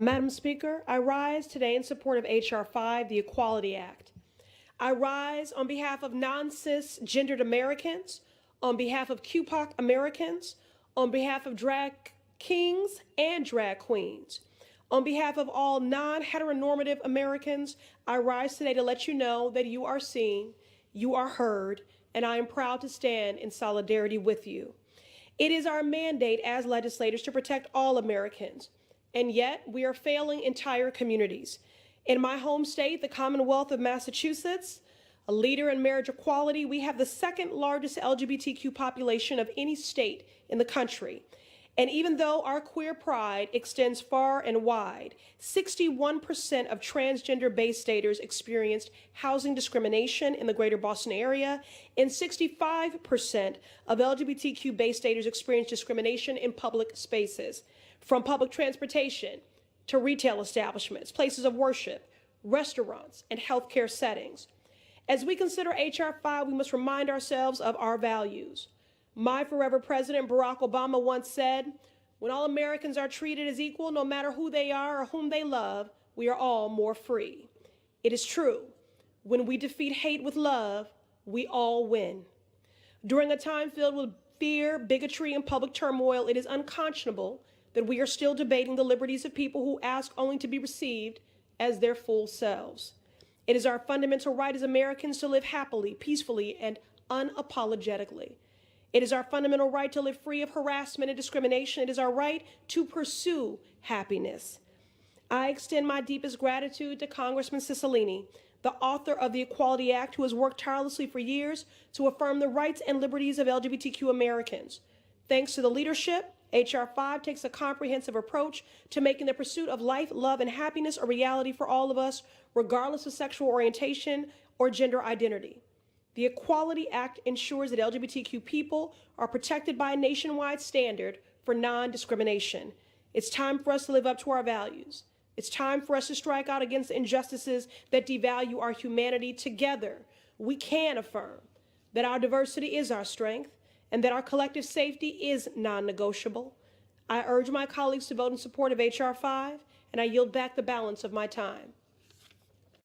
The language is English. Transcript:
Madam Speaker, I rise today in support of H.R. 5, the Equality Act. I rise on behalf of non-cisgendered Americans, on behalf of QPOC Americans, on behalf of drag kings and drag queens. On behalf of all non-heteronormative Americans, I rise today to let you know that you are seen, you are heard, and I am proud to stand in solidarity with you. It is our mandate as legislators to protect all Americans, and yet we are failing entire communities. In my home state, the Commonwealth of Massachusetts, a leader in marriage equality, we have the second largest LGBTQ population of any state in the country. And even though our queer pride extends far and wide, 61% of transgender Bay Staters experienced housing discrimination in the greater Boston area, and 65% of LGBTQ Bay Staters experienced discrimination in public spaces, from public transportation to retail establishments, places of worship, restaurants, and healthcare settings. As we consider H.R. 5, we must remind ourselves of our values. My forever President Barack Obama once said, "When all Americans are treated as equal, no matter who they are or whom they love, we are all more free." It is true. When we defeat hate with love, we all win. During a time filled with fear, bigotry, and public turmoil, it is unconscionable that we are still debating the liberties of people who ask only to be received as their full selves. It is our fundamental right as Americans to live happily, peacefully, and unapologetically. It is our fundamental right to live free of harassment and discrimination. It is our right to pursue happiness. I extend my deepest gratitude to Congressman Cicilline, the author of the Equality Act, who has worked tirelessly for years to affirm the rights and liberties of LGBTQ Americans. Thanks to the leadership, H.R. 5 takes a comprehensive approach to making the pursuit of life, love, and happiness a reality for all of us, regardless of sexual orientation or gender identity. The Equality Act ensures that LGBTQ people are protected by a nationwide standard for non-discrimination. It's time for us to live up to our values. It's time for us to strike out against injustices that devalue our humanity. Together, we can affirm that our diversity is our strength and that our collective safety is non-negotiable. I urge my colleagues to vote in support of H.R. 5, and I yield back the balance of my time.